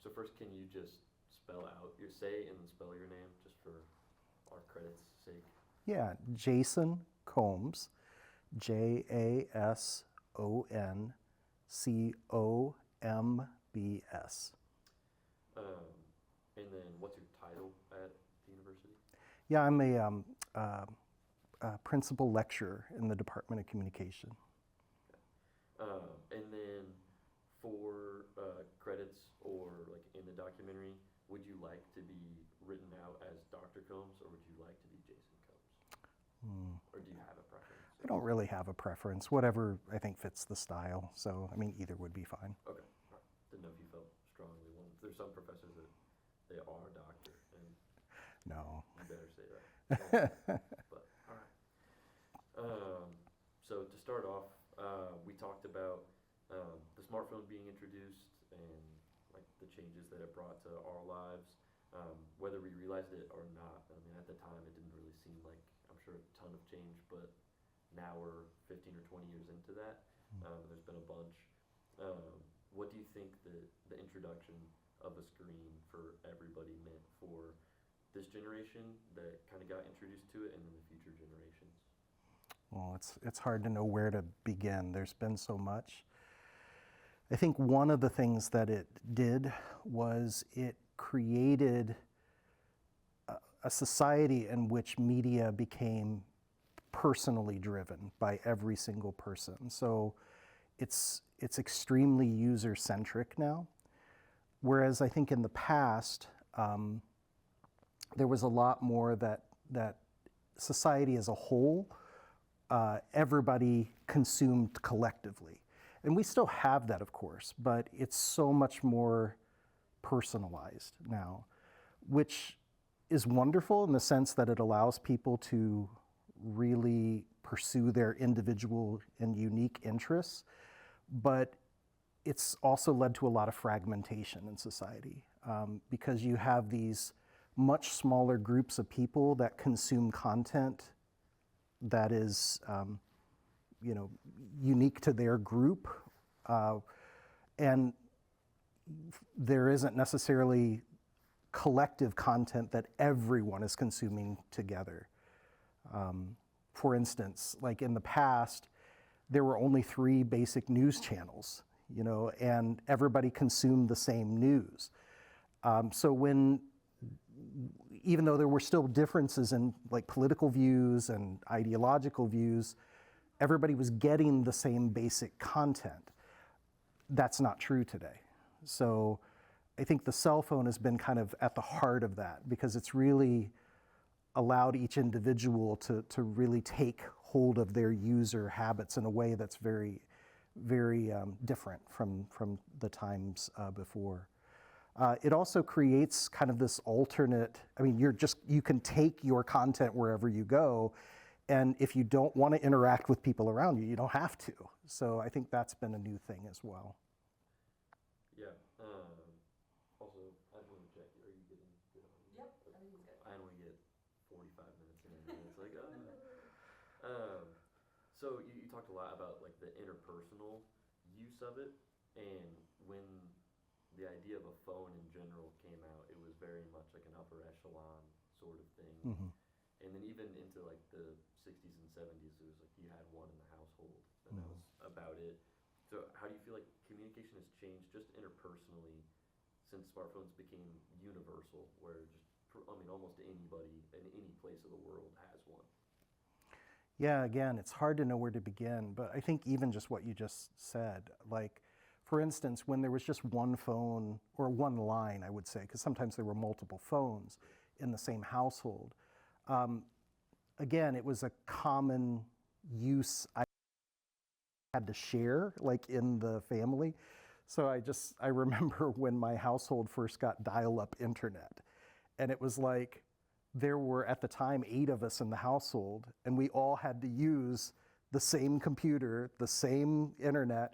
So first, can you just spell out say and then spell your name just for our credits' sake? Yeah, Jason Combs, JASONCOMBS. Um, and then what's your title at the university? Yeah, I'm a principal lecturer in the Department of Communication. And then for credits or like in the documentary, would you like to be written out as Dr. Combs or would you like to be Jason Combs? Or do you have a preference? I don't really have a preference. Whatever I think fits the style. So, I mean, either would be fine. Okay. All right. Didn't know if you felt strongly one. There's some professors that they are a doctor, and No. you better say that. But all right. So to start off, we talked about the smartphone being introduced and like the changes that it brought to our lives, whether we realized it or not. I mean, at the time, it didn't really seem like, I'm sure, a ton of change, but now we're 15 or 20 years into that. There's been a bunch. What do you think the introduction of a screen for everybody meant for this generation that kind of got introduced to it and then the future generations? Well, it's hard to know where to begin. There's been so much. I think one of the things that it did was it created a society in which media became personally driven by every single person. So it's extremely user-centric now. Whereas I think in the past, there was a lot more that society as a whole, everybody consumed collectively. And we still have that, of course, but it's so much more personalized now, which is wonderful in the sense that it allows people to really pursue their individual and unique interests, but it's also led to a lot of fragmentation in society because you have these much smaller groups of people that consume content that is unique to their group, and there isn't necessarily collective content that everyone is consuming together. For instance, like in the past, there were only 3 basic news channels, and everybody consumed the same news. So even though there were still differences in like political views and ideological views, everybody was getting the same basic content. That's not true today. So I think the cell phone has been kind of at the heart of that because it's really allowed each individual to really take hold of their user habits in a way that's very, very different from the times before. It also creates kind of this alternate, I mean, you can take your content wherever you go, and if you don't want to interact with people around you, you don't have to. So I think that's been a new thing as well. Yeah. Also, I just want to check. Are you getting good on you? Yep, everything's good. I only get 45 minutes in, and it's like, so you talked a lot about like the interpersonal use of it, and when the idea of a phone in general came out, it was very much like an upper echelon sort of thing. Mm-hmm. And then even into like the 60s and 70s, it was like you had one in the household, and that was about it. So how do you feel like communication has changed just interpersonally since smartphones became universal, where just, I mean, almost anybody in any place of the world has one? Yeah, again, it's hard to know where to begin, but I think even just what you just said, like, for instance, when there was just one phone, or one line, I would say, because sometimes there were multiple phones in the same household, again, it was a common use I had to share, like in the family. So I remember when my household first got dial-up internet, and it was like, there were at the time 8 of us in the household, and we all had to use the same computer, the same internet,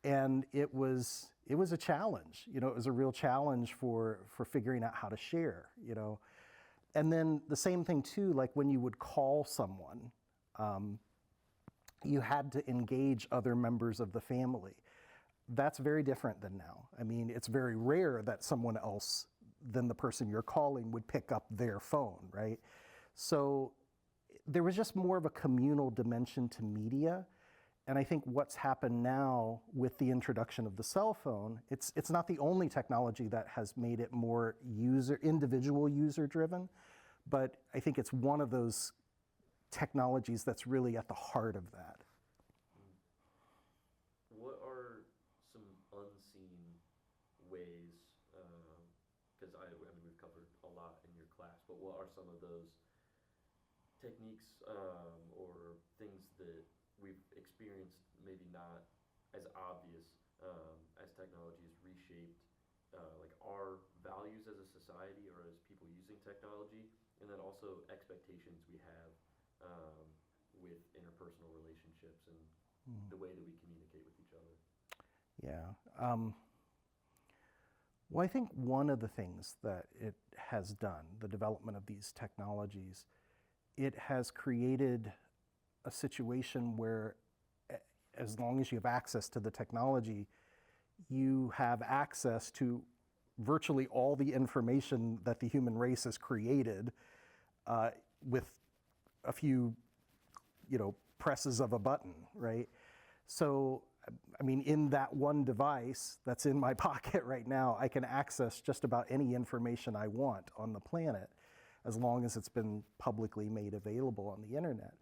and it was a challenge. It was a real challenge for figuring out how to share. And then the same thing too, like when you would call someone, you had to engage other members of the family. That's very different than now. I mean, it's very rare that someone else than the person you're calling would pick up their phone, right? So there was just more of a communal dimension to media. And I think what's happened now with the introduction of the cell phone, it's not the only technology that has made it more individual user driven, but I think it's one of those technologies that's really at the heart of that. What are some unseen ways, because I mean, we've covered a lot in your class, but what are some of those techniques or things that we've experienced, maybe not as obvious as technology has reshaped like our values as a society or as people using technology, and then also expectations we have with interpersonal relationships and the way that we communicate with each other. Yeah. Well, I think one of the things that it has done, the development of these technologies, it has created a situation where as long as you have access to the technology, you have access to virtually all the information that the human race has created with a few, presses of a button, right? So, I mean, in that one device that's in my pocket right now, I can access just about any information I want on the planet, as long as it's been publicly made available on the internet.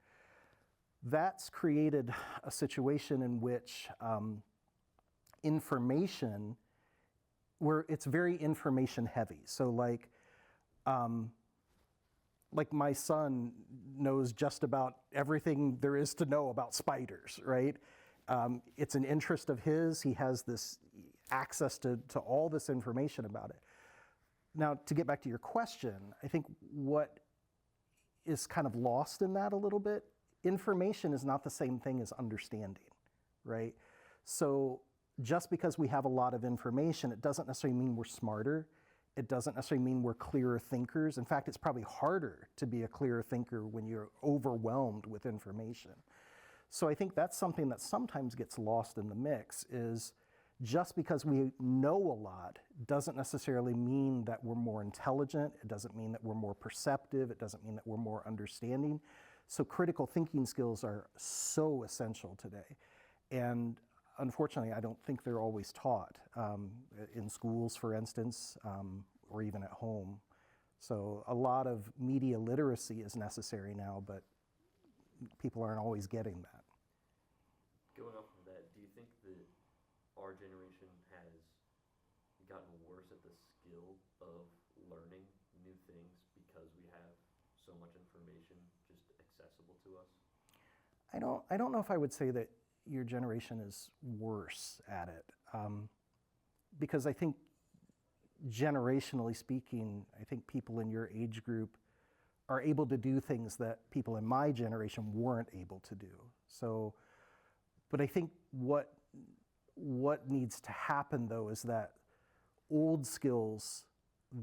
That's created a situation in which information, where it's very information heavy. So like my son knows just about everything there is to know about spiders, right? It's an interest of his. He has this access to all this information about it. Now, to get back to your question, I think what is kind of lost in that a little bit, information is not the same thing as understanding, right? So just because we have a lot of information, it doesn't necessarily mean we're smarter. It doesn't necessarily mean we're clearer thinkers. In fact, it's probably harder to be a clearer thinker when you're overwhelmed with information. So I think that's something that sometimes gets lost in the mix, is just because we know a lot doesn't necessarily mean that we're more intelligent. It doesn't mean that we're more perceptive. It doesn't mean that we're more understanding. So critical thinking skills are so essential today. And unfortunately, I don't think they're always taught in schools, for instance, or even at home. So a lot of media literacy is necessary now, but people aren't always getting that. Going off of that, do you think that our generation has gotten worse at the skill of learning new things because we have so much information just accessible to us? I don't know if I would say that your generation is worse at it, because I think generationally speaking, I think people in your age group are able to do things that people in my generation weren't able to do. So, but I think what needs to happen though is that old skills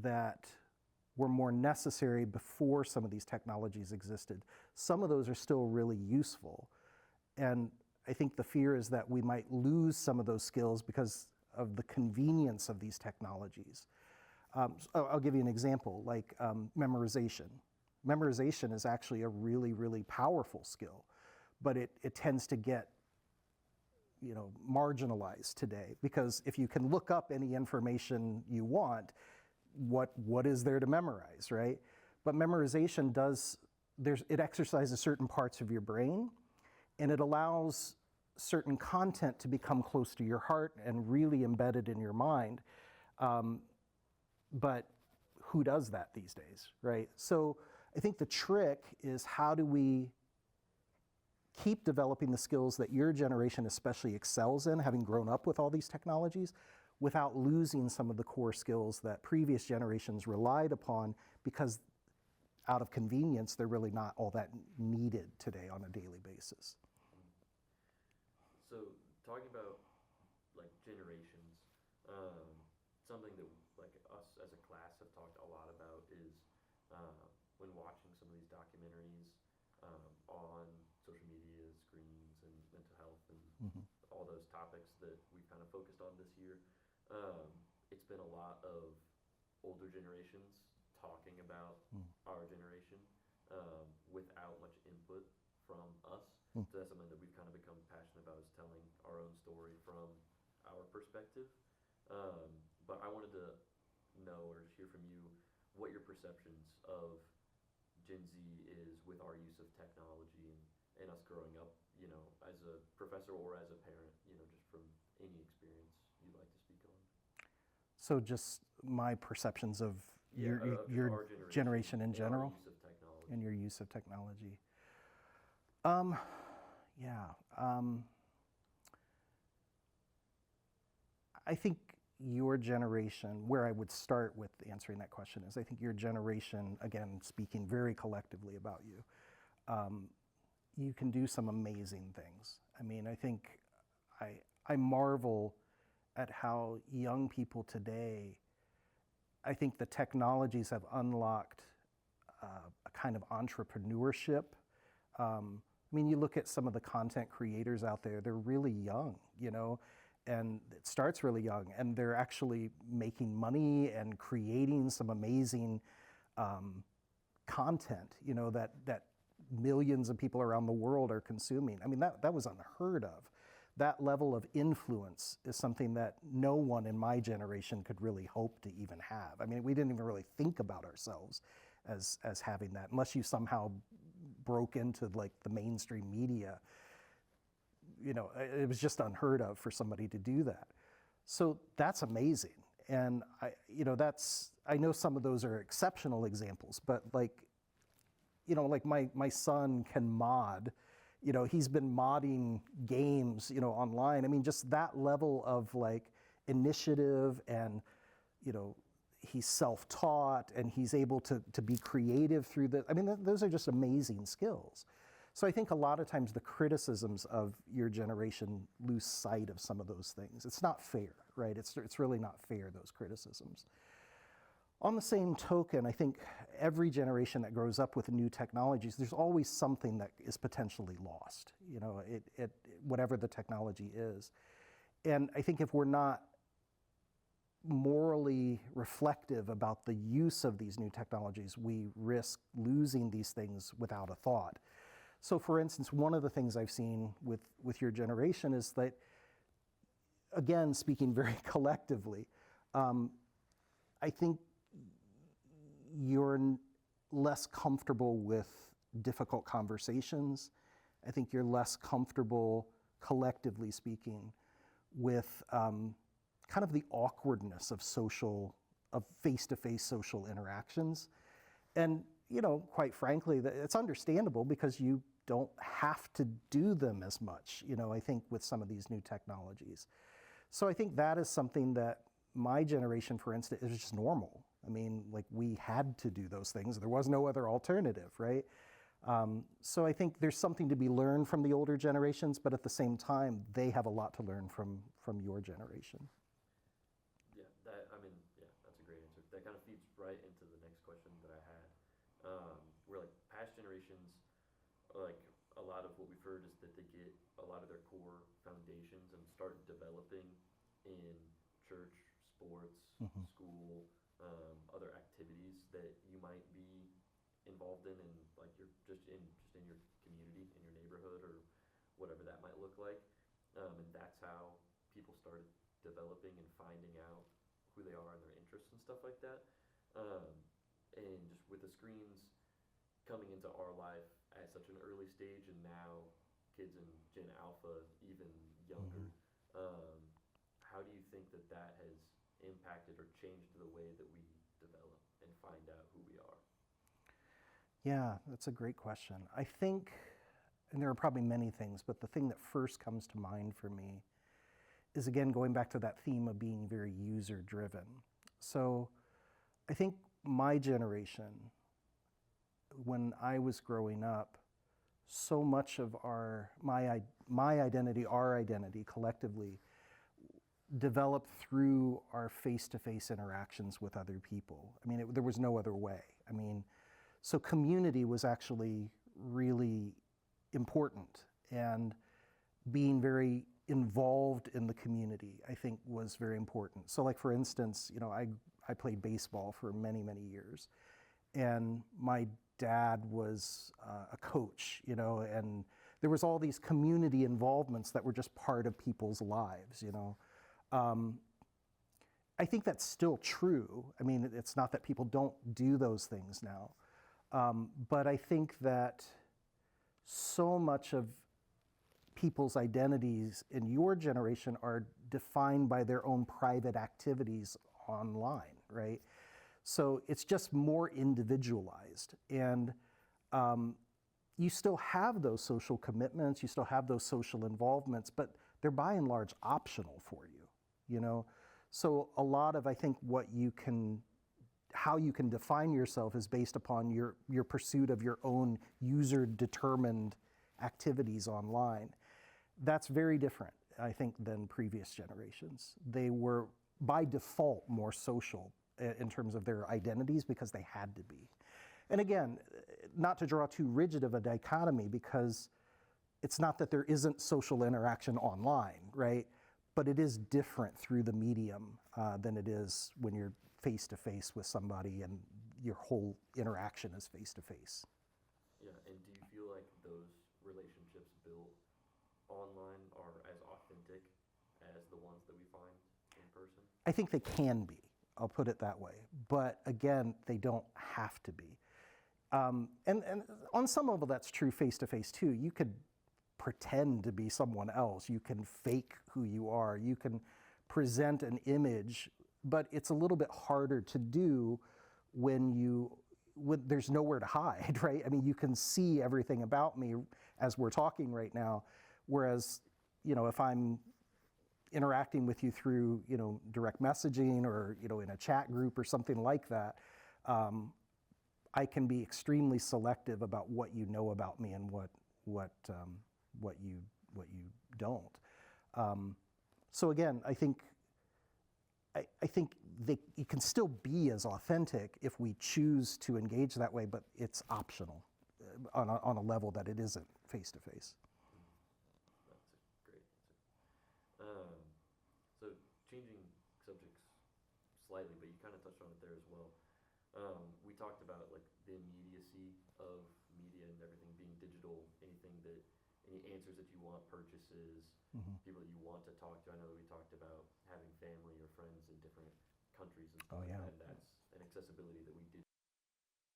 that were more necessary before some of these technologies existed, some of those are still really useful. And I think the fear is that we might lose some of those skills because of the convenience of these technologies. I'll give you an example, like memorization. Memorization is actually a really, really powerful skill, but it tends to get marginalized today, because if you can look up any information you want, what is there to memorize, right? But memorization it exercises certain parts of your brain, and it allows certain content to become close to your heart and really embedded in your mind. But who does that these days, right? So I think the trick is, how do we keep developing the skills that your generation especially excels in, having grown up with all these technologies, without losing some of the core skills that previous generations relied upon, because out of convenience, they're really not all that needed today on a daily basis. So talking about like generations, something that like us as a class have talked a lot about is when watching some of these documentaries on social media screens and mental health and all those topics, that we've kind of focused on this year. It's been a lot of older generations talking about our generation without much input from us. So that's something that we've kind of become passionate about, is telling our own story from our perspective. But I wanted to know or just hear from you what your perceptions of Gen Z is with our use of technology and us growing up, you know, as a professor or as a parent, you know, just from any experience you'd like to speak on. So just my perceptions of Yeah, your our generation in and general our use of technology. and your use of technology. Yeah. I think your generation, where I would start with answering that question is, I think your generation, again, speaking very collectively about you, you can do some amazing things. I mean, I think I marvel at how young people today, I think the technologies have unlocked a kind of entrepreneurship. I mean, you look at some of the content creators out there, they're really young, you know, and it starts really young, and they're actually making money and creating some amazing content, you know, that millions of people around the world are consuming. I mean, that was unheard of. That level of influence is something that no one in my generation could really hope to even have. I mean, we didn't even really think about ourselves as having that, unless you somehow broke into like the mainstream media. You know, it was just unheard of for somebody to do that. So that's amazing. And I know some of those are exceptional examples, but like, you know, like my son can mod, you know, he's been modding games, you know, online. I mean, just that level of like initiative, and, you know, he's self-taught and he's able to be creative through the, I mean, those are just amazing skills. So I think a lot of times the criticisms of your generation lose sight of some of those things. It's not fair, right? It's really not fair, those criticisms. On the same token, I think every generation that grows up with new technologies, there's always something that is potentially lost, you know, whatever the technology is. And I think if we're not morally reflective about the use of these new technologies, we risk losing these things without a thought. So for instance, one of the things I've seen with your generation is that, again, speaking very collectively, I think you're less comfortable with difficult conversations. I think you're less comfortable, collectively speaking, with kind of the awkwardness of face-to-face social interactions. And, you know, quite frankly, it's understandable because you don't have to do them as much, you know, I think, with some of these new technologies. So I think that is something that my generation, for instance, is just normal. I mean, like, we had to do those things. There was no other alternative, right? So I think there's something to be learned from the older generations, but at the same time, they have a lot to learn from your generation. Yeah, that's a great answer. That kind of feeds right into the next question that I had. Where like past generations, like a lot of what we've heard is that they get a lot of their core foundations and start developing in church, sports, school, other activities that you might be involved in, and like you're just in your community, in your neighborhood, or whatever that might look like. And that's how people start developing and finding out who they are and their interests and stuff like that. And just with the screens coming into our life at such an early stage, and now kids in Gen Alpha even younger, how do you think that has impacted or changed the way that we develop and find out who we are? Yeah, that's a great question. I think, and there are probably many things, but the thing that first comes to mind for me is, again, going back to that theme of being very user-driven. So I think my generation, when I was growing up, so much of my identity, our identity collectively, developed through our face-to-face interactions with other people. I mean, there was no other way. I mean, so community was actually really important, and being very involved in the community, I think was very important. So like for instance, I played baseball for many, many years, and my dad was a coach, and there was all these community involvements that were just part of people's lives. I think that's still true. I mean, it's not that people don't do those things now, but I think that so much of people's identities in your generation are defined by their own private activities online, right? So it's just more individualized. And you still have those social commitments, you still have those social involvements, but they're by and large optional for you. So a lot of, I think, how you can define yourself is based upon your pursuit of your own user-determined activities online. That's very different, I think, than previous generations. They were, by default, more social in terms of their identities because they had to be. And again, not to draw too rigid of a dichotomy, because it's not that there isn't social interaction online, right? But it is different through the medium than it is when you're face-to-face with somebody and your whole interaction is face-to-face. Yeah, and do you feel like those relationships built online are as authentic as the ones that we find in person? I think they can be, I'll put it that way. But again, they don't have to be. And on some level, that's true face-to-face too. You could pretend to be someone else. You can fake who you are. You can present an image, but it's a little bit harder to do when there's nowhere to hide, right? I mean, you can see everything about me as we're talking right now, whereas, if I'm interacting with you through, direct messaging or, in a chat group or something like that, I can be extremely selective about what you know about me and what you don't. So again, I think you can still be as authentic if we choose to engage that way, but it's optional on a level that it isn't face to face. That's a great answer. So changing subjects slightly, but you kind of touched on it there as well. We talked about like the immediacy of media and everything being digital, any answers that you want, purchases, people that you want to talk to. I know we talked about having family or friends in different countries and stuff like that, and that's an accessibility that we did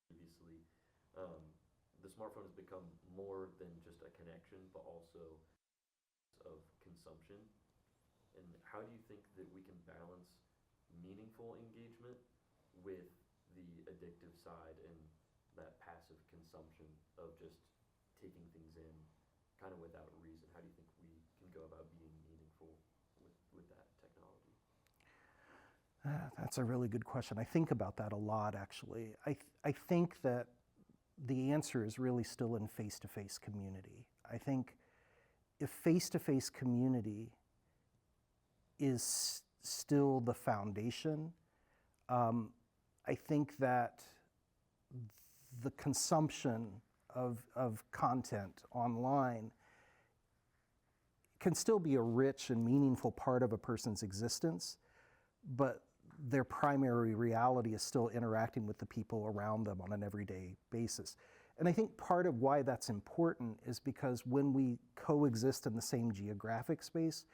previously. The smartphone has become more than just a connection, but also of consumption. And how do you think that we can balance meaningful engagement with the addictive side and that passive consumption of just taking things in kind of without reason? How do you think we can go about being meaningful with that technology? That's a really good question. I think about that a lot, actually. I think that the answer is really still in face-to-face community. I think if face-to-face community is still the foundation, I think that the consumption of content online can still be a rich and meaningful part of a person's existence, but their primary reality is still interacting with the people around them on an everyday basis. And I think part of why that's important is because when we coexist in the same geographic space,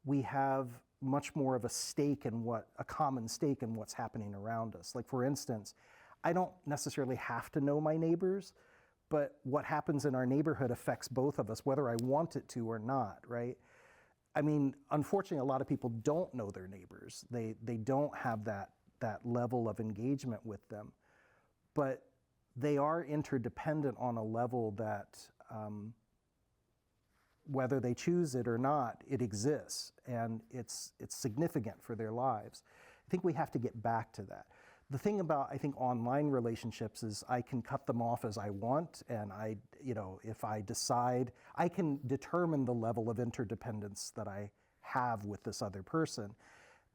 we have much more of a common stake in what's happening around us. Like for instance, I don't necessarily have to know my neighbors, but what happens in our neighborhood affects both of us, whether I want it to or not, right? I mean, unfortunately, a lot of people don't know their neighbors. They don't have that level of engagement with them. But they are interdependent on a level that, whether they choose it or not, it exists, and it's significant for their lives. I think we have to get back to that. The thing about, I think, online relationships is I can cut them off as I want, and if I decide, I can determine the level of interdependence that I have with this other person.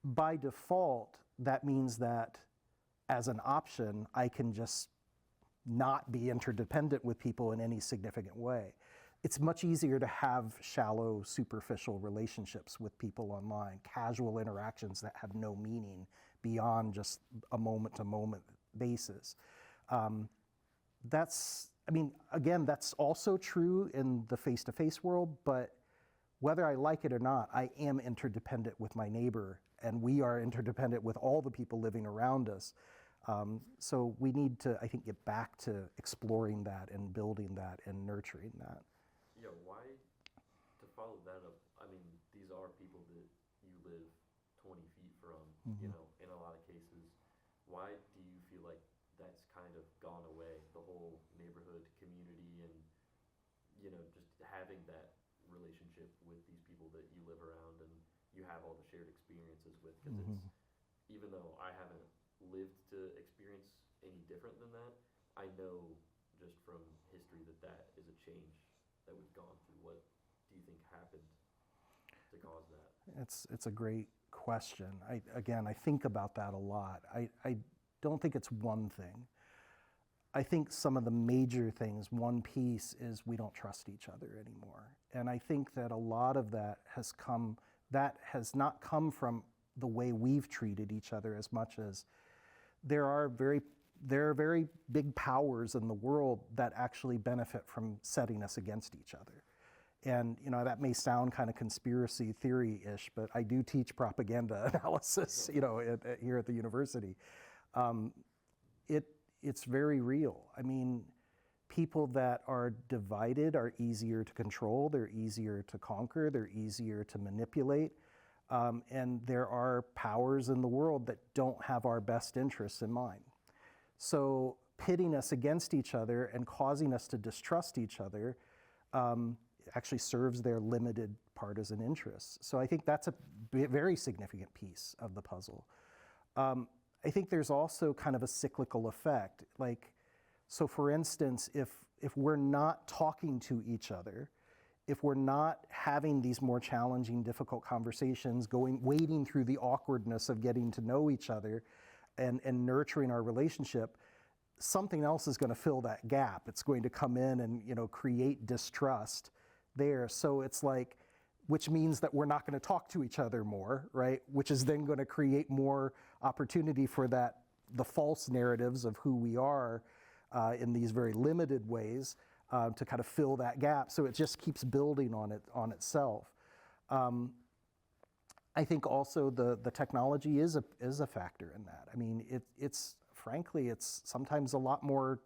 By default, that means that as an option, I can just not be interdependent with people in any significant way. it's much easier to have shallow, superficial relationships with people online, casual interactions that have no meaning beyond just a moment-to-moment basis. Again, that's also true in the face-to-face world, but whether I like it or not, I am interdependent with my neighbor, and we are interdependent with all the people living around us. So we need to, I think, get back to exploring that and building that and nurturing that. Yeah, why, to follow that up, I mean, these are people that you live 20 feet from, you know, in a lot of cases. Why do you feel like that's kind of gone away, the whole neighborhood community and, you know, just having that relationship with these people that you live around and you have all the shared experiences with? Because it's, even though I haven't lived to experience any different than that, I know just from history that that is a change that we've gone through. What do you think happened to cause that? It's a great question. I think about that a lot. I don't think it's one thing. I think some of the major things, one piece is we don't trust each other anymore. And I think that a lot of that has not come from the way we've treated each other as much as there are very big powers in the world that actually benefit from setting us against each other. And you know, that may sound kind of conspiracy theory-ish, but I do teach propaganda analysis, you know, here at the university. It's very real. I mean, people that are divided are easier to control, they're easier to conquer, they're easier to manipulate. And there are powers in the world that don't have our best interests in mind. So pitting us against each other and causing us to distrust each other actually serves their limited partisan interests. So I think that's a very significant piece of the puzzle. I think there's also kind of a cyclical effect. Like, so for instance, if we're not talking to each other, if we're not having these more challenging, difficult conversations, wading through the awkwardness of getting to know each other and nurturing our relationship, something else is going to fill that gap. It's going to come in and, you know, create distrust there. So it's like, which means that we're not going to talk to each other more, right? Which is then going to create more opportunity for the false narratives of who we are in these very limited ways. To kind of fill that gap, so it just keeps building on itself. I think also the technology is a factor in that. I mean, it's frankly sometimes a lot more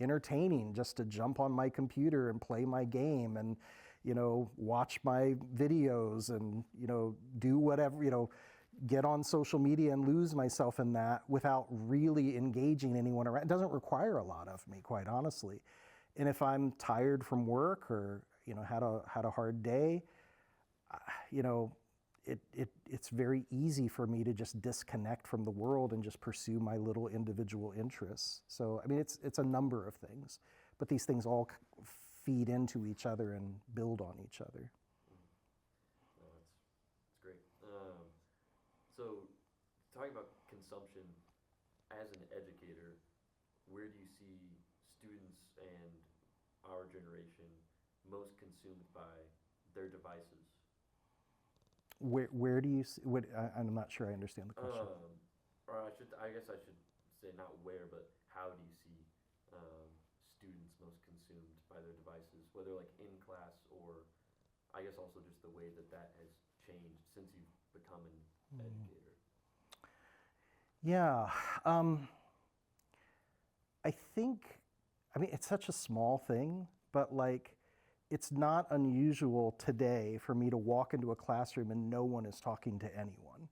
entertaining just to jump on my computer and play my game and, you know, watch my videos and, you know, do whatever, you know, get on social media and lose myself in that without really engaging anyone around. It doesn't require a lot of me, quite honestly. And if I'm tired from work or, you know, had a hard day, you know, it's very easy for me to just disconnect from the world and just pursue my little individual interests. So, I mean, it's a number of things, but these things all feed into each other and build on each other. No, that's great. So, talking about consumption as an educator, where do you see students and our generation most consumed by their devices? Where do you see, I'm not sure I understand the question. Or I guess I should say not where, but how do you see students most consumed by their devices, whether like in class or I guess also just the way that has changed since you've become an educator? Yeah, I mean, it's such a small thing, but like, it's not unusual today for me to walk into a classroom and no one is talking to anyone.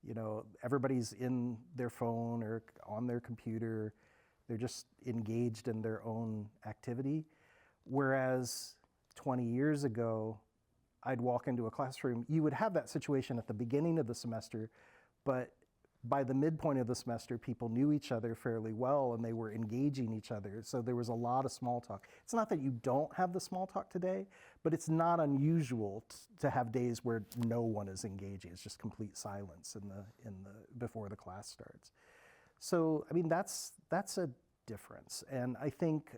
You know, everybody's in their phone or on their computer. They're just engaged in their own activity. Whereas 20 years ago, I'd walk into a classroom. You would have that situation at the beginning of the semester, but by the midpoint of the semester, people knew each other fairly well and they were engaging each other. So there was a lot of small talk. It's not that you don't have the small talk today, but it's not unusual to have days where no one is engaging. It's just complete silence before the class starts. So, I mean, that's a difference. And I think,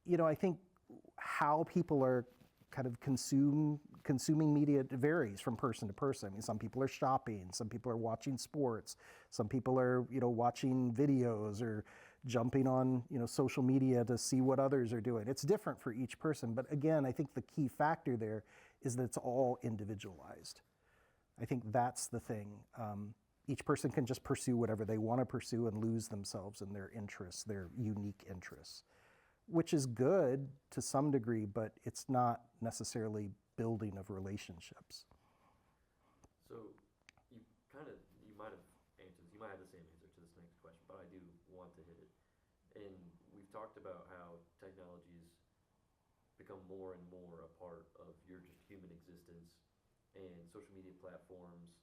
you know, I think how people are kind of consuming media varies from person to person. I mean, some people are shopping, some people are watching sports, some people are, watching videos or jumping on, social media to see what others are doing. It's different for each person, but again, I think the key factor there is that it's all individualized. I think that's the thing. Each person can just pursue whatever they want to pursue and lose themselves in their interests, their unique interests, which is good to some degree, but it's not necessarily building of relationships. So you might have answered, you might have the same answer to this next question, but I do want to hit it. And we've talked about how technologies become more and more a part of your just human existence, and social media platforms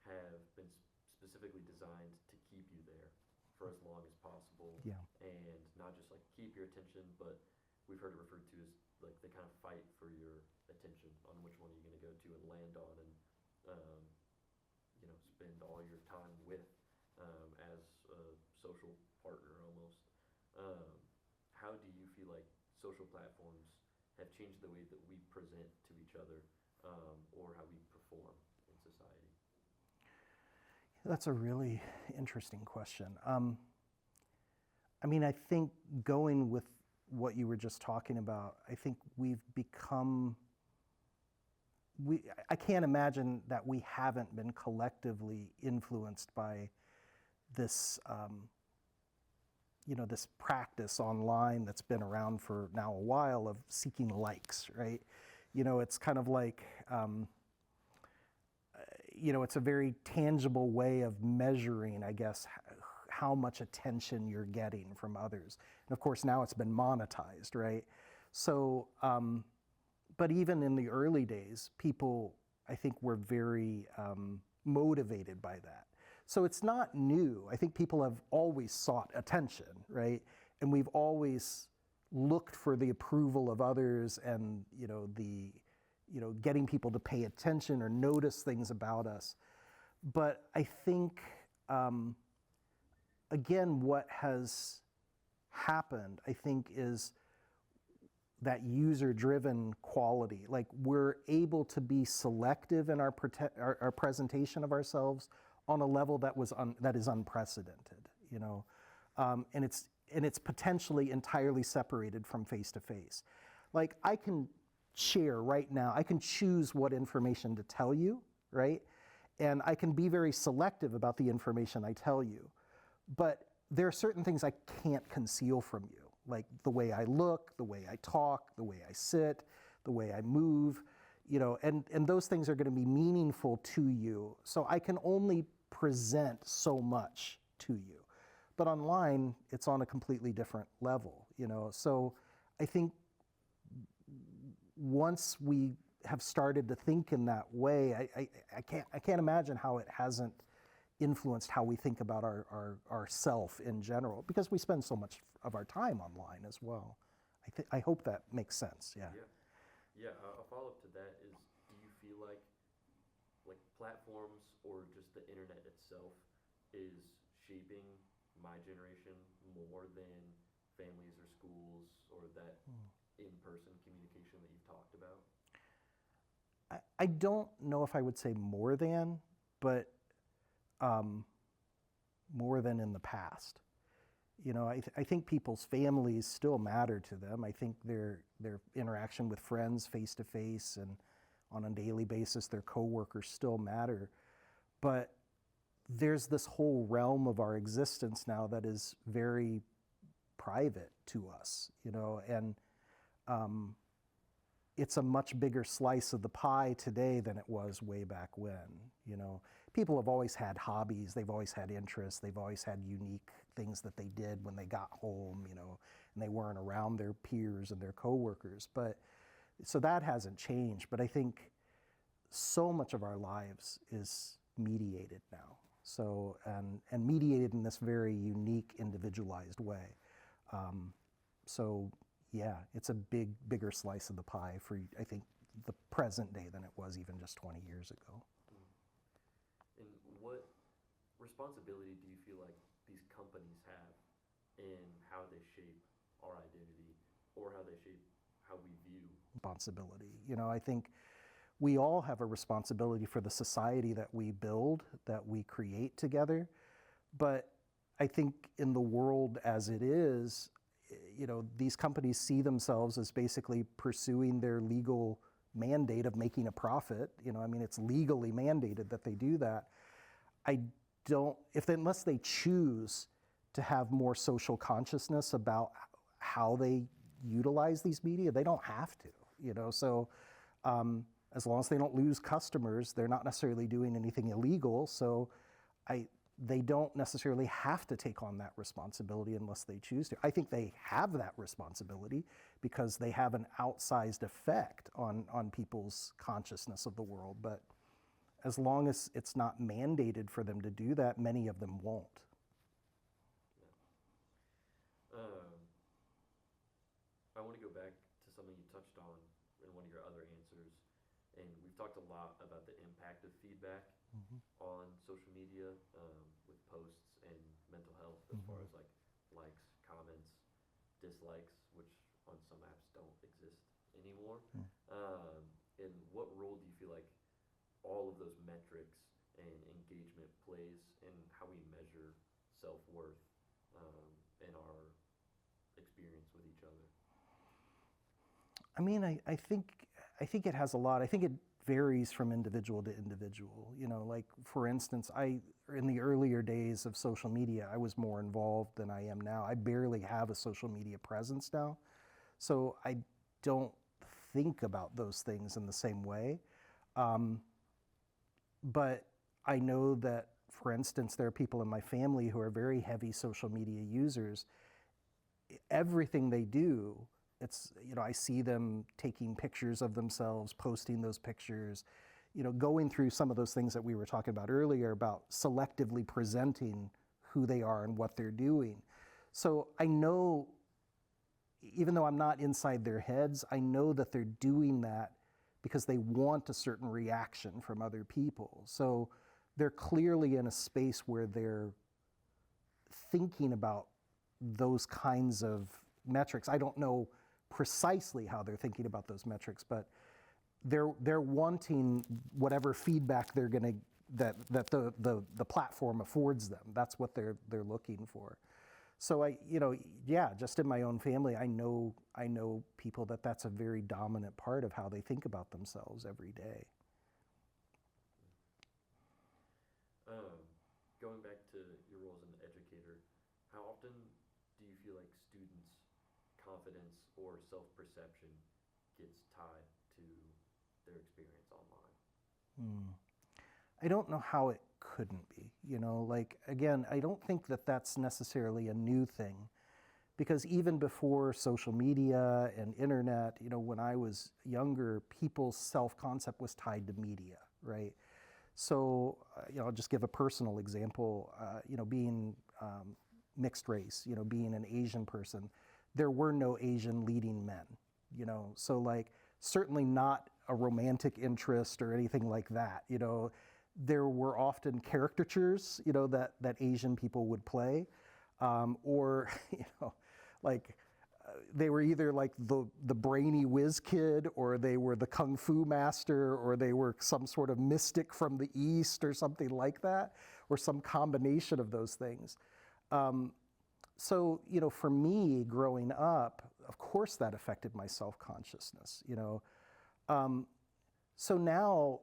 have been specifically designed to keep you there for as long as possible. Yeah. And not just like keep your attention, but we've heard it referred to as like they kind of fight for your attention on which one you're going to go to and land on, and spend all your time with as a social partner almost. How do you feel like social platforms have changed the way that we present to each other, or how we perform in society? That's a really interesting question. I mean, I think going with what you were just talking about, I think we've become, I can't imagine that we haven't been collectively influenced by this, this practice online that's been around for now a while of seeking likes, right? It's kind of like, it's a very tangible way of measuring, I guess, how much attention you're getting from others. And of course, now it's been monetized, right? So, but even in the early days, people, I think, were very motivated by that. So it's not new. I think people have always sought attention, right? And we've always looked for the approval of others and, getting people to pay attention or notice things about us. But I think, again, what has happened, I think, is that user-driven quality. Like, we're able to be selective in our presentation of ourselves on a level that is unprecedented, and it's potentially entirely separated from face-to-face. Like, I can share right now, I can choose what information to tell you, right? And I can be very selective about the information I tell you. But there are certain things I can't conceal from you, like the way I look, the way I talk, the way I sit, the way I move, and those things are going to be meaningful to you. So I can only present so much to you. But online, it's on a completely different level, So I think once we have started to think in that way, I can't imagine how it hasn't influenced how we think about our self in general, because we spend so much of our time online as well. I hope that makes sense. Yeah. Yeah. A follow-up to that is: do you feel like platforms or just the internet itself is shaping my generation more than families or schools or that in-person communication that you've talked about? I don't know if I would say more than, but more than in the past. I think people's families still matter to them. I think their interaction with friends face to face and on a daily basis, their coworkers still matter. But there's this whole realm of our existence now that is very private to us, and it's a much bigger slice of the pie today than it was way back when. People have always had hobbies, they've always had interests, they've always had unique things that they did when they got home, and they weren't around their peers and their coworkers. But so that hasn't changed, but I think so much of our lives is mediated now. So, and mediated in this very unique, individualized way. So yeah, it's a bigger slice of the pie for, I think, the present day than it was even just 20 years ago. And what responsibility do you feel like these companies have in how they shape our identity, or how they shape how we view. Responsibility. I think we all have a responsibility for the society that we build, that we create together. But I think in the world as it is, these companies see themselves as basically pursuing their legal mandate of making a profit. It's legally mandated that they do that. Unless they choose to have more social consciousness about how they utilize these media, they don't have to. So as long as they don't lose customers, they're not necessarily doing anything illegal. So they don't necessarily have to take on that responsibility unless they choose to. I think they have that responsibility because they have an outsized effect on people's consciousness of the world. But as long as it's not mandated for them to do that, many of them won't. I want to go back to something you touched on in one of your other answers, and we've talked a lot about the impact of feedback on social media with posts and mental health, as far as like likes, comments, dislikes, which on some apps don't exist anymore. And what role do you feel like all of those metrics and engagement plays in how we measure self-worth in our experience with each other? I think it has a lot. I think it varies from individual to individual. Like for instance, in the earlier days of social media, I was more involved than I am now. I barely have a social media presence now. So I don't think about those things in the same way. But I know that, for instance, there are people in my family who are very heavy social media users. Everything they do, I see them taking pictures of themselves, posting those pictures, going through some of those things that we were talking about earlier about selectively presenting who they are and what they're doing. So I know, even though I'm not inside their heads, I know that they're doing that because they want a certain reaction from other people. So they're clearly in a space where they're thinking about those kinds of metrics. I don't know precisely how they're thinking about those metrics, but they're wanting whatever feedback they're going to that the platform affords them. That's what they're looking for. So just in my own family, I know people that's a very dominant part of how they think about themselves every day. Going back to your role as an educator, how often do you feel like students' confidence or self-perception gets tied to their experience online? I don't know how it couldn't be. Again, I don't think that that's necessarily a new thing, because even before social media and internet, when I was younger, people's self-concept was tied to media, right? So, I'll just give a personal example. Being mixed race, being an Asian person, there were no Asian leading men, so certainly not a romantic interest or anything like that. There were often caricatures, that Asian people would play, or they were either like the brainy whiz kid, or they were the kung fu master, or they were some sort of mystic from the East or something like that, or some combination of those things. So, for me growing up, of course that affected my self-consciousness, So now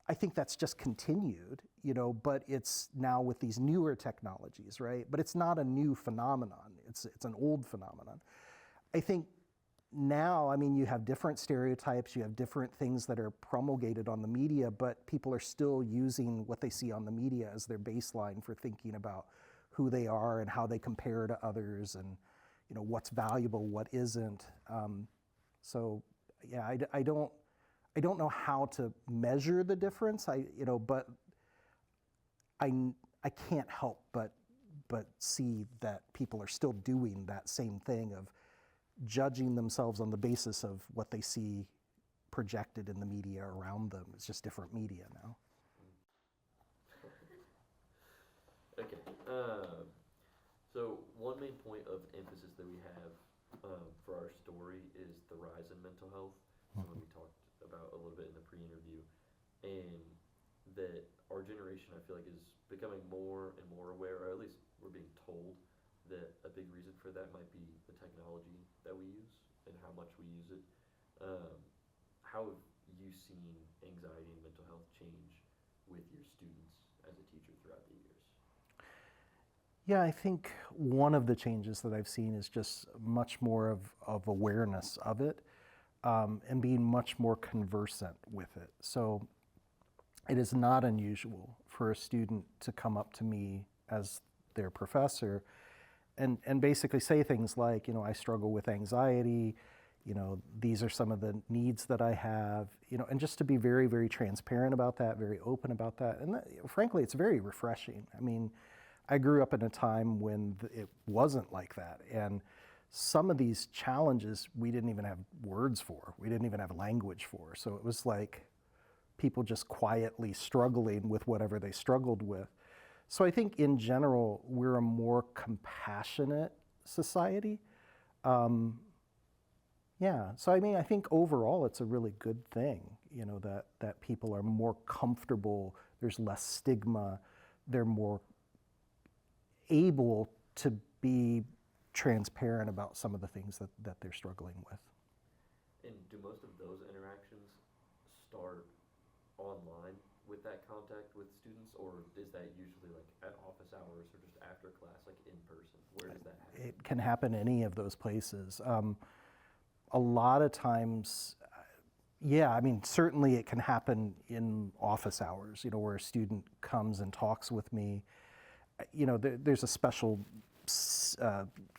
I think that's just continued, but it's now with these newer technologies, right? But it's not a new phenomenon. It's an old phenomenon. I think now, you have different stereotypes, you have different things that are promulgated on the media, but people are still using what they see on the media as their baseline for thinking about who they are and how they compare to others, and what's valuable, what isn't. So yeah, I don't know how to measure the difference. But I can't help but see that people are still doing that same thing of judging themselves on the basis of what they see projected in the media around them. It's just different media now. Okay. So one main point of emphasis that we have for our that our generation, I feel like, is becoming more and more aware, or at least we're being told that a big reason for that might be the technology that we use and how much we use it. Um, how have you seen anxiety and mental health change with your students as a teacher throughout the years? Yeah, I think one of the changes that I've seen is just much more of awareness of it, and being much more conversant with it. So it is not unusual for a student to come up to me as their professor and basically say things like, I struggle with anxiety, these are some of the needs that I have, and just to be very, very transparent about that, very open about that. And that, frankly, it's very refreshing. I mean, I grew up in a time when it wasn't like that. And some of these challenges we didn't even have words for, we didn't even have language for. So it was like people just quietly struggling with whatever they struggled with. So I think in general, we're a more compassionate society. Yeah, so I mean, I think overall it's a really good thing, that people are more comfortable, there's less stigma, they're more able to be transparent about some of the things that they're struggling with. And do most of those interactions start online with that contact with students, or is that usually like at office hours or just after class, like in person? Where does that happen? It can happen any of those places. A lot of times, yeah, I mean, certainly it can happen in office hours, where a student comes and talks with me. There's a special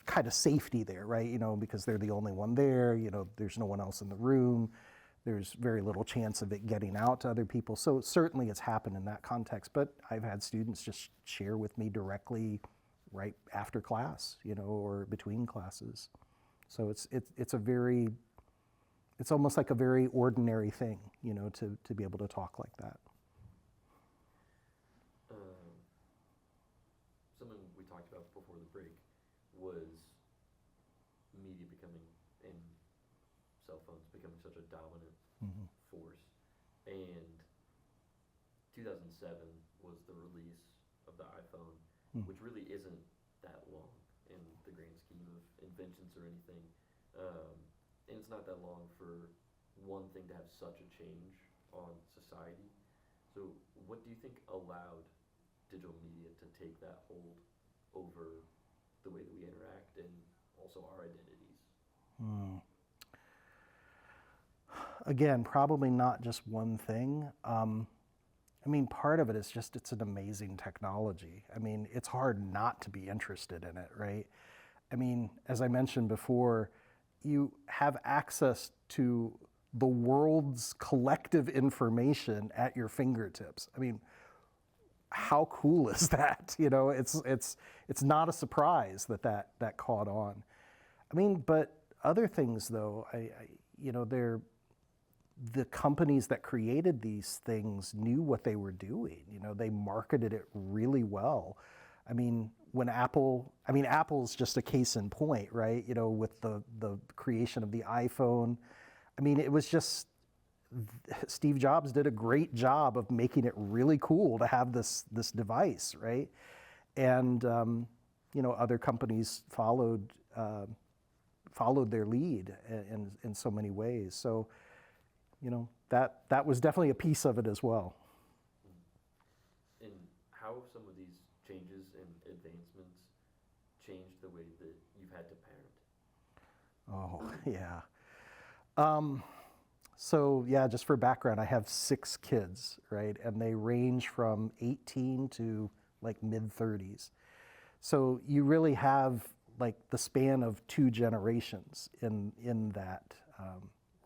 kind of safety there, right? Because they're the only one there, there's no one else in the room. There's very little chance of it getting out to other people. So certainly it's happened in that context, but I've had students just share with me directly right after class, or between classes. So it's almost like a very ordinary thing, to be able to talk like that. Something we talked about before the break was media becoming, and cell phones becoming such a dominant force. And 2007 was the release of the iPhone, which really isn't that long in the grand scheme of inventions or anything. And it's not that long for one thing to have such a change on society. So what do you think allowed digital media to take that hold over the way that we interact and also our identities? Again, probably not just one thing. I mean, part of it is just it's an amazing technology. I mean, it's hard not to be interested in it, right? I mean, as I mentioned before, you have access to the world's collective information at your fingertips. I mean, how cool is that? It's not a surprise that caught on. I mean, but other things though, they're the companies that created these things knew what they were doing. They marketed it really well. I mean, Apple's just a case in point, right? With the creation of the iPhone. I mean, it was just, Steve Jobs did a great job of making it really cool to have this device, right? And other companies followed their lead in so many ways. So, that was definitely a piece of it as well. And how have some of these changes and advancements changed the way that you've had to parent? Oh, yeah. So yeah, just for background, I have 6 kids, right? And they range from 18 to like mid-30s. So you really have like the span of 2 generations in that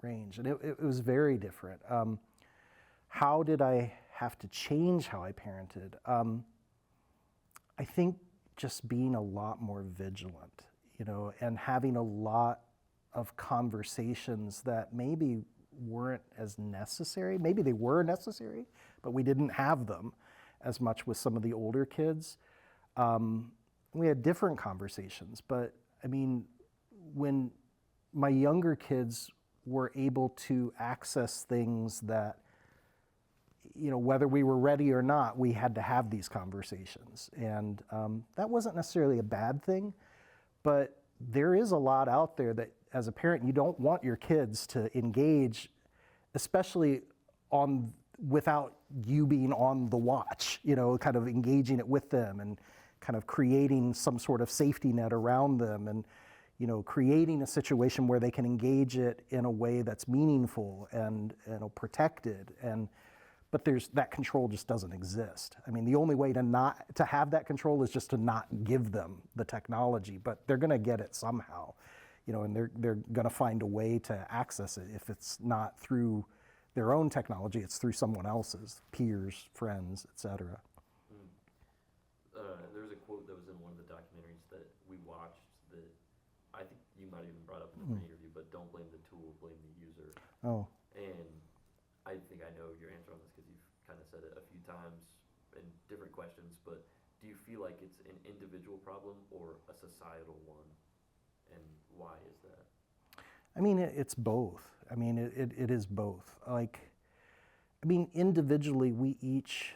range. And it was very different. How did I have to change how I parented? I think just being a lot more vigilant, and having a lot of conversations that maybe weren't as necessary. Maybe they were necessary, but we didn't have them as much with some of the older kids. We had different conversations, but I mean, when my younger kids were able to access things that, whether we were ready or not, we had to have these conversations. And that wasn't necessarily a bad thing, but there is a lot out there that as a parent, you don't want your kids to engage, especially without you being on the watch, kind of engaging it with them and kind of creating some sort of safety net around them and, creating a situation where they can engage it in a way that's meaningful and protected. But that control just doesn't exist. I mean, the only way to have that control is just to not give them the technology, but they're going to get it somehow, and they're going to find a way to access it. If it's not through their own technology, it's through someone else's, peers, friends, etc. There's a quote that was in one of the documentaries that we watched that I think you might have even brought up in the interview, but don't blame the tool, blame the user. Oh. And I think I know your answer on this because you've kind of said it a few times in different questions, but do you feel like it's an individual problem or a societal one? And why is that? I mean, it's both. I mean, it is both. Individually, we each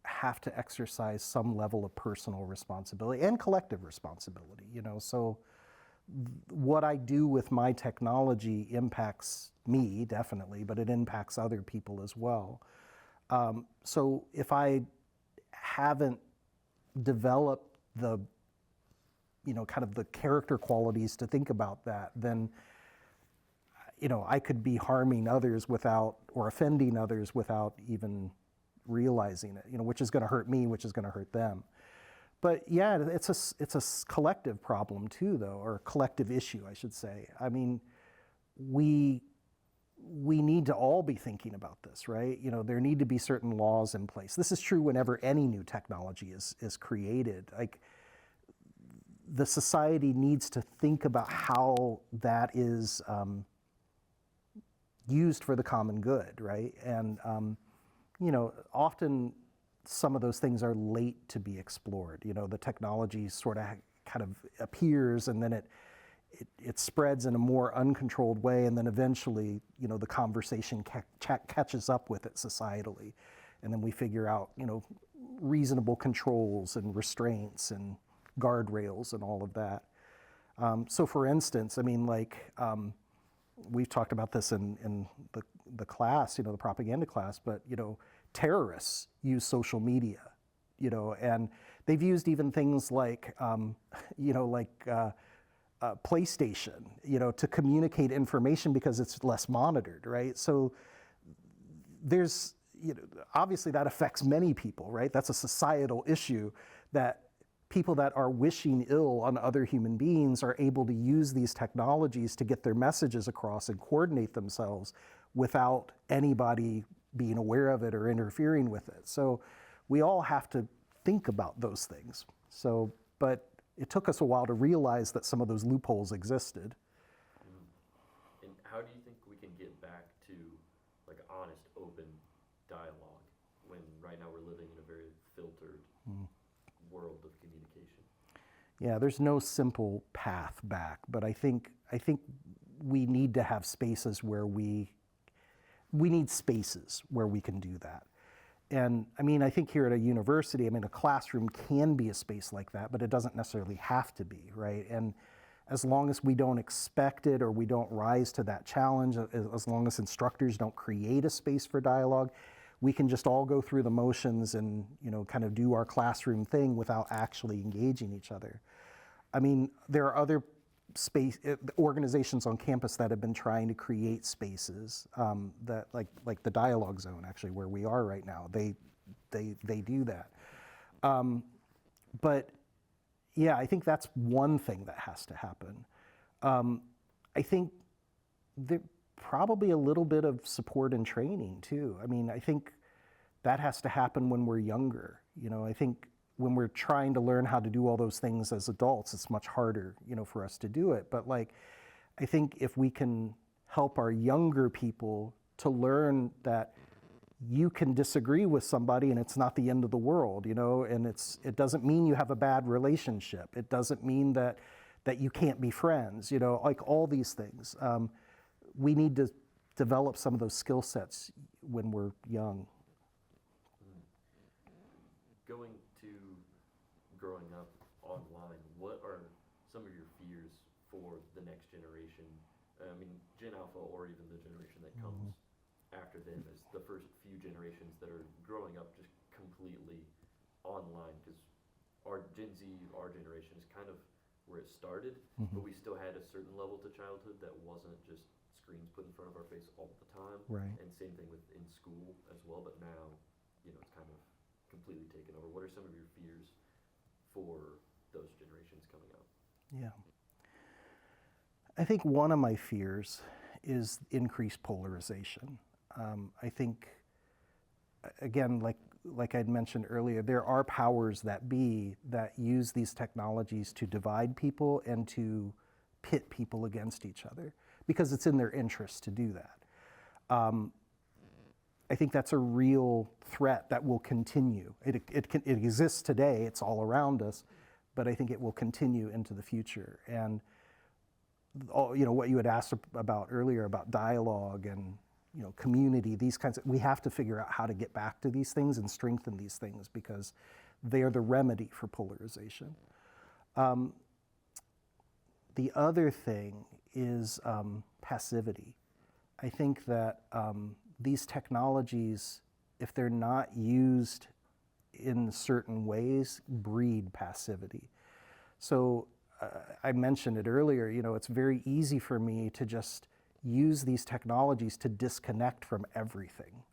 have to exercise some level of personal responsibility and collective responsibility, So what I do with my technology impacts me, definitely, but it impacts other people as well. So if I haven't developed the, kind of the character qualities to think about that, then, I could be harming others or offending others without even realizing it, which is going to hurt me, which is going to hurt them. But yeah, it's a collective problem too, though, or collective issue, I should say. I mean, we need to all be thinking about this, right? There need to be certain laws in place. This is true whenever any new technology is created. Like, the society needs to think about how that is used for the common good, right? And often some of those things are late to be explored. The technology sort of kind of appears and then it spreads in a more uncontrolled way, and then eventually, the conversation catches up with it societally. And then we figure out, reasonable controls and restraints and guardrails and all of that. So for instance, we've talked about this in the class, the propaganda class, but, terrorists use social media, and they've used even things like, PlayStation, to communicate information because it's less monitored, right? So there's, obviously that affects many people, right? That's a societal issue that people that are wishing ill on other human beings are able to use these technologies to get their messages across and coordinate themselves without anybody being aware of it or interfering with it. So we all have to think about those things. So, but it took us a while to realize that some of those loopholes existed. And how do you think we can get back to like honest, open dialogue when right now we're living in a very filtered world of communication? Yeah, there's no simple path back, but I think we need to have spaces where we need spaces where we can do that. And I think here at a university, a classroom can be a space like that, but it doesn't necessarily have to be, right? And as long as we don't expect it or we don't rise to that challenge, as long as instructors don't create a space for dialogue, we can just all go through the motions and, kind of do our classroom thing without actually engaging each other. There are other organizations on campus that have been trying to create spaces that, like the Dialogue Zone, actually, where we are right now. They do that. But yeah, I think that's one thing that has to happen. I think there probably a little bit of support and training too. I think that has to happen when we're younger. I think when we're trying to learn how to do all those things as adults, it's much harder, for us to do it. But I think if we can help our younger people to learn that you can disagree with somebody and it's not the end of the world, and it doesn't mean you have a bad relationship. It doesn't mean that you can't be friends, like all these things. We need to develop some of those skill sets when we're young. Going to growing up online, what are some of your fears for the next generation? I mean, Gen Alpha, or even the generation that comes after them, is the first few generations that are growing up just completely online, because our Gen Z, our generation, is kind of where it started, but we still had a certain level to childhood that wasn't just screens put in front of our face all the time. Right. And same thing with in school as well, but now, it's kind of completely taken over. What are some of your fears for those generations coming up? Yeah. I think one of my fears is increased polarization. I think, again, like I'd mentioned earlier, there are powers that be that use these technologies to divide people and to pit people against each other, because it's in their interest to do that. I think that's a real threat that will continue. It exists today, it's all around us, but I think it will continue into the future. And what you had asked about earlier about dialogue and community, these kinds of, we have to figure out how to get back to these things and strengthen these things, because they are the remedy for polarization. The other thing is passivity. I think that these technologies, if they're not used in certain ways, breed passivity. So I mentioned it earlier, it's very easy for me to just use these technologies to disconnect from everything.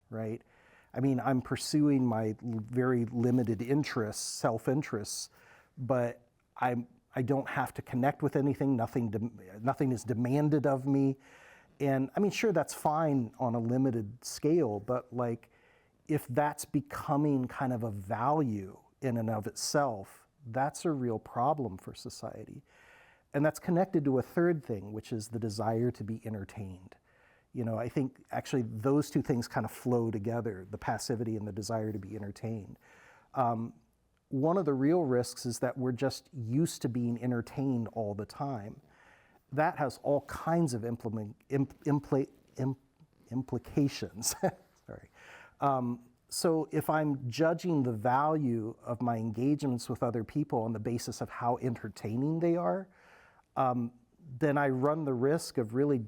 Right? I mean, I'm pursuing my very limited interests, self-interests, but I don't have to connect with anything. Nothing is demanded of me. And I mean, sure, that's fine on a limited scale, but like, if that's becoming kind of a value in and of itself, that's a real problem for society. And that's connected to a third thing, which is the desire to be entertained. I think actually those two things kind of flow together, the passivity and the desire to be entertained. One of the real risks is that we're just used to being entertained all the time. That has all kinds of implications. Sorry. So if I'm judging the value of my engagements with other people on the basis of how entertaining they are, then I run the risk of really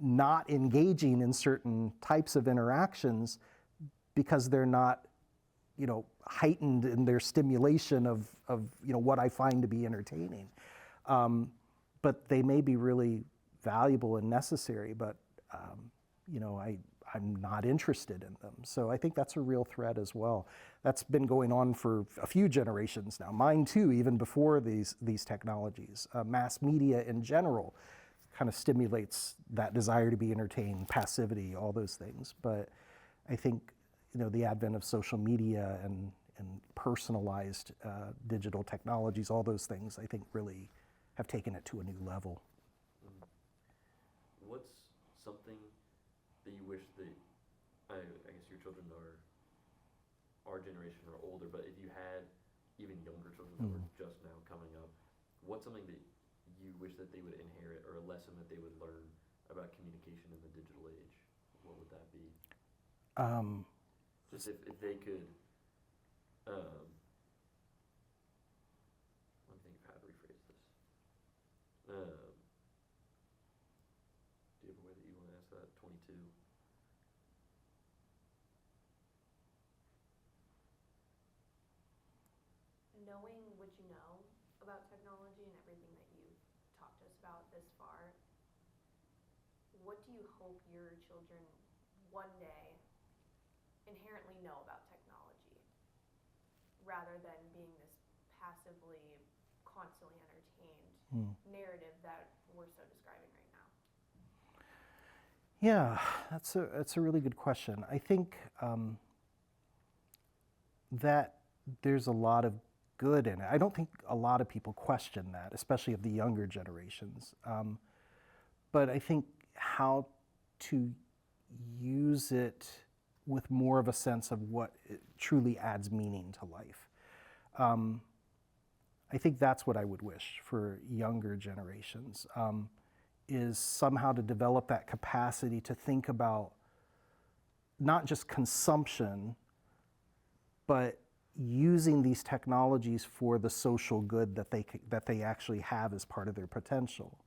not engaging in certain types of interactions because they're not, heightened in their stimulation of what I find to be entertaining. But they may be really valuable and necessary, but I'm not interested in them. So I think that's a real threat as well. That's been going on for a few generations now. Mine too, even before these technologies. Mass media in general kind of stimulates that desire to be entertained, passivity, all those things. But I think the advent of social media and personalized digital technologies, all those things, I think really have taken it to a new level. What's something that you wish that, I guess your children are our generation or older, but if you had even younger children that were just now coming up, what's something that you wish that they would inherit, or a lesson that they would learn about communication in the digital age? What would that be? Just if they could, let me think of how to rephrase this. Do you have a way that you want to ask that? 22. Knowing what you know about technology and everything that you've talked to us about this far, what do you hope your children one day inherently know about technology, rather than being this passively, constantly entertained narrative that we're so describing right now? Yeah, that's a really good question. I think that there's a lot of good in it. I don't think a lot of people question that, especially of the younger generations. But I think how to use it with more of a sense of what it truly adds meaning to life. I think that's what I would wish for younger generations, is somehow to develop that capacity to think about not just consumption, but using these technologies for the social good that they actually have as part of their potential.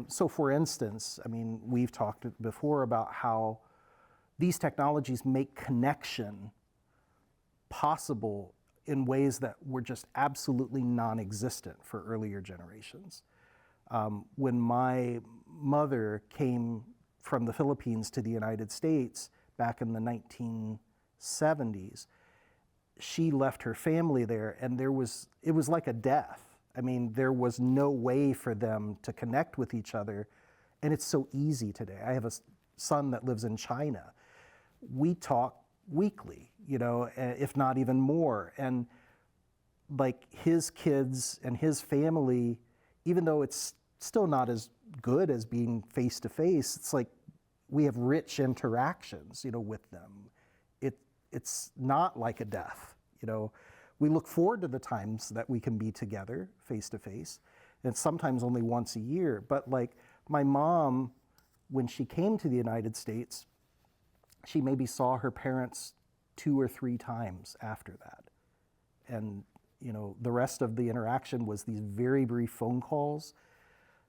So for instance, I mean, we've talked before about how these technologies make connection possible in ways that were just absolutely non-existent for earlier generations. When my mother came from the Philippines to the United States back in the 1970s, she left her family there, and it was like a death. I mean, there was no way for them to connect with each other, and it's so easy today. I have a son that lives in China. We talk weekly, you know, if not even more. And like his kids and his family, even though it's still not as good as being face to face, it's like we have rich interactions, you know, with them. It's not like a death, you know. We look forward to the times that we can be together face to face, and sometimes only once a year. But like my mom, when she came to the United States, she maybe saw her parents 2 or 3 times after that. And, you know, the rest of the interaction was these very brief phone calls,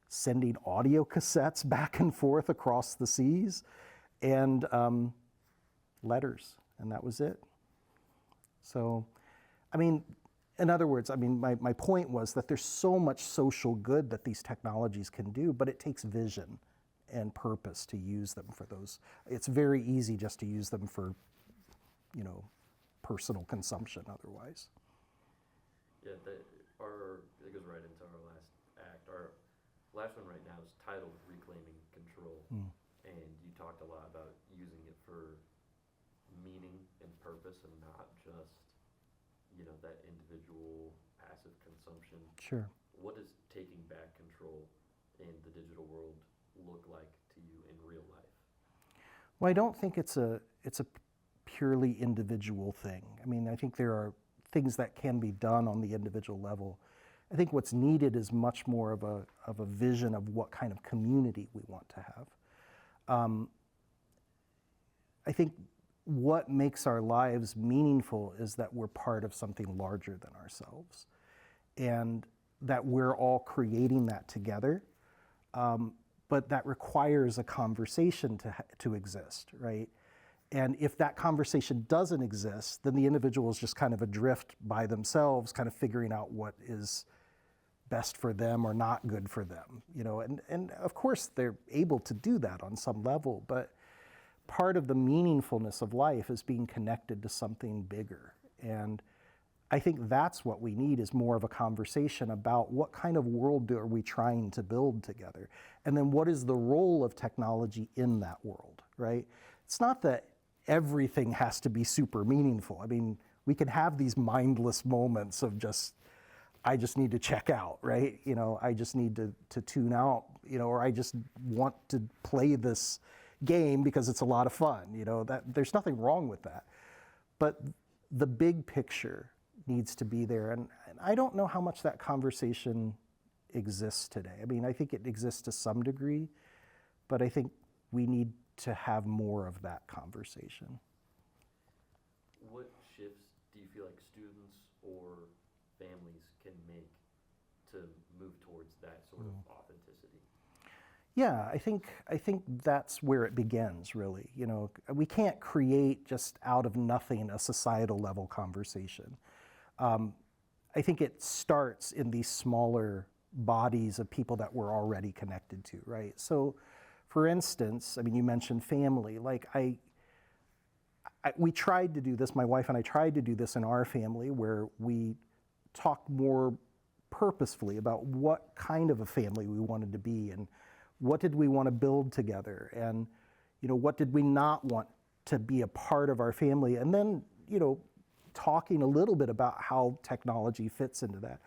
sending audio cassettes back and forth across the seas, and letters, and that was it. So, I mean, in other words, I mean, my point was that there's so much social good that these technologies can do, but it takes vision and purpose to use them for those. It's very easy just to use them for, you know, personal consumption otherwise. Yeah, that goes right into our last act. Our last one right now is titled Reclaiming Control. And you talked a lot about using it for meaning and purpose and not just, you know, that individual passive consumption. Sure. What does taking back control in the digital world look like to you in real life? Well, I don't think it's a purely individual thing. I mean, I think there are things that can be done on the individual level. I think what's needed is much more of a vision of what kind of community we want to have. I think what makes our lives meaningful is that we're part of something larger than ourselves, and that we're all creating that together. But that requires a conversation to exist, right? And if that conversation doesn't exist, then the individual is just kind of adrift by themselves, kind of figuring out what is best for them or not good for them, you know. And of course they're able to do that on some level, but part of the meaningfulness of life is being connected to something bigger. And I think that's what we need, is more of a conversation about what kind of world are we trying to build together? And then what is the role of technology in that world, right? It's not that everything has to be super meaningful. I mean, we can have these mindless moments of just, I just need to check out, right? You know, I just need to tune out, you know, or I just want to play this game because it's a lot of fun, you know, that there's nothing wrong with that. But the big picture needs to be there. And I don't know how much that conversation exists today. I mean, I think it exists to some degree, but I think we need to have more of that conversation. What shifts do you feel like students or families can make to move towards that sort of authenticity? Yeah, I think that's where it begins, really. You know, we can't create just out of nothing a societal level conversation. I think it starts in these smaller bodies of people that we're already connected to, right? So, for instance, I mean, you mentioned family. Like we tried to do this, my wife and I tried to do this in our family, where we talked more purposefully about what kind of a family we wanted to be, and what did we want to build together, and, you know, what did we not want to be a part of our family, and then, you know, talking a little bit about how technology fits into that.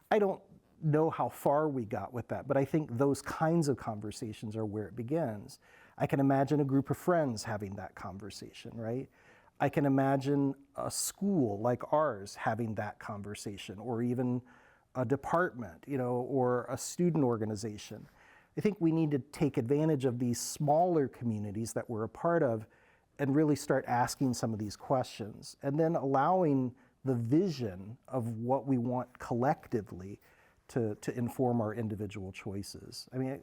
I don't know how far we got with that, but I think those kinds of conversations are where it begins. I can imagine a group of friends having that conversation, right? I can imagine a school like ours having that conversation, or even a department, or a student organization. I think we need to take advantage of these smaller communities that we're a part of and really start asking some of these questions, and then allowing the vision of what we want collectively to inform our individual choices. I mean,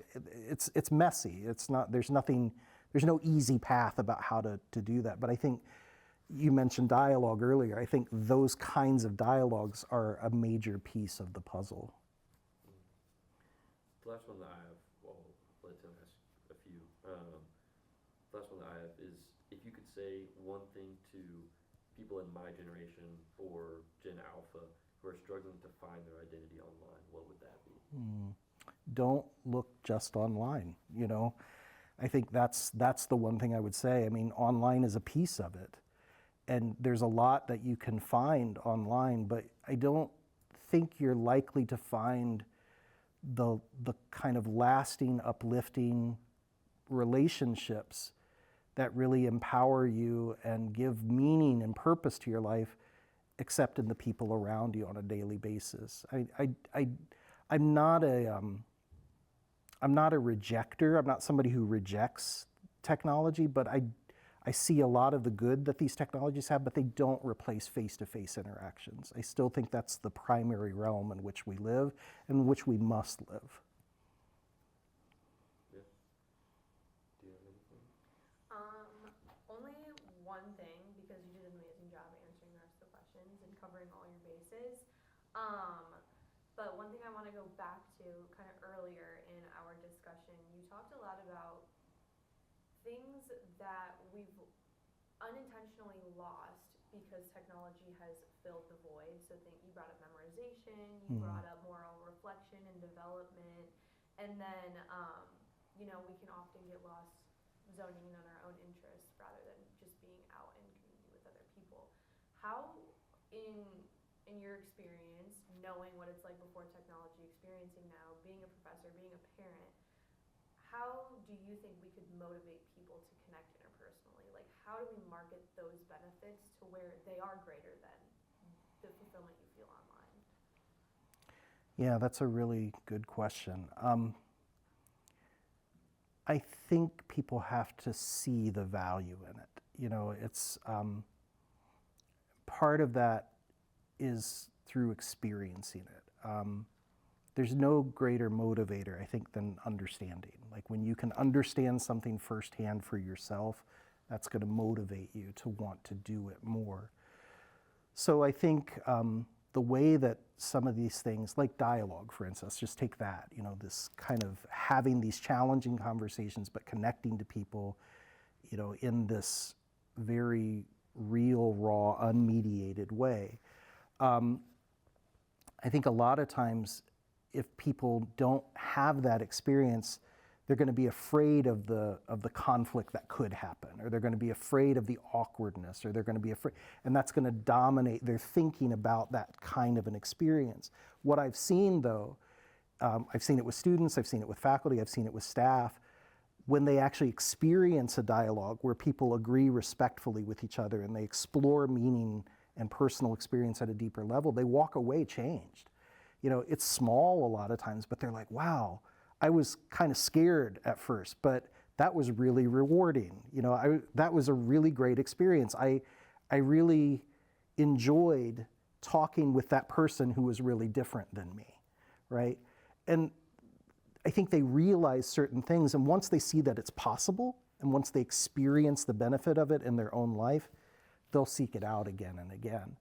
it's messy. It's not, there's no easy path about how to do that. But I think you mentioned dialogue earlier. I think those kinds of dialogues are a major piece of the puzzle. The last one that I have, well, let Tim ask a few. The last one that I have is, if you could say one thing to people in my generation or Gen Alpha who are struggling to find their identity online, what would that be? Don't look just online, I think that's the one thing I would say. I mean, online is a piece of it, and there's a lot that you can find online, but I don't think you're likely to find the kind of lasting, uplifting relationships that really empower you and give meaning and purpose to your life, except in the people around you on a daily basis. I'm not a rejecter. I'm not somebody who rejects technology, but I see a lot of the good that these technologies have, but they don't replace face-to-face interactions. I still think that's the primary realm in which we live and in which we must live. Yeah. Do you have anything? Only one thing, because you did an amazing job answering the rest of the questions and covering all your bases. But one thing I want to go back to kind of earlier in our discussion, you talked a lot about things that we've unintentionally lost because technology has filled the void. So you brought up memorization, you brought up moral reflection and development, and then we can often get lost zoning in on our own interests rather than just being out in community with other people. How, in your experience, knowing what it's like before technology, experiencing now, being a professor, being a parent, how do you think we could motivate people to connect interpersonally? Like, how do we market those benefits to where they are greater than the fulfillment you feel online? Yeah, that's a really good question. I think people have to see the value in it. It's part of that is through experiencing it. There's no greater motivator, I think, than understanding. Like, when you can understand something firsthand for yourself, that's going to motivate you to want to do it more. So I think the way that some of these things, like dialogue, for instance, just take that, this kind of having these challenging conversations, but connecting to people, in this very real, raw, unmediated way. I think a lot of times, if people don't have that experience, they're going to be afraid of the conflict that could happen, or they're going to be afraid of the awkwardness, or they're going to be afraid, and that's going to dominate their thinking about that kind of an experience. What I've seen, though, I've seen it with students, I've seen it with faculty, I've seen it with staff, when they actually experience a dialogue where people agree respectfully with each other and they explore meaning and personal experience at a deeper level, they walk away changed. It's small a lot of times, but they're like, wow, I was kind of scared at first, but that was really rewarding. That was a really great experience. I really enjoyed talking with that person who was really different than me, right? And I think they realize certain things, and once they see that it's possible, and once they experience the benefit of it in their own life, they'll seek it out again and again.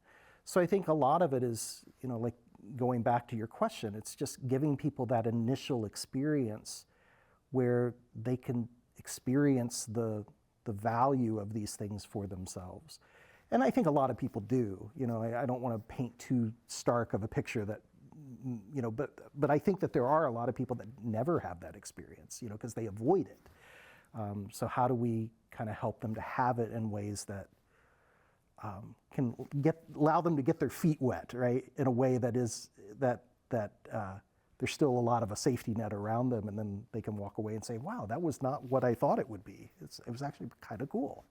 So I think a lot of it is, like going back to your question, it's just giving people that initial experience where they can experience the value of these things for themselves. And I think a lot of people do. I don't want to paint too stark of a picture that, but I think that there are a lot of people that never have that experience, because they avoid it. So how do we kind of help them to have it in ways that can allow them to get their feet wet, right? In a way that is that there's still a lot of a safety net around them, and then they can walk away and say, "Wow, that was not what I thought it would be. It was actually kind of cool."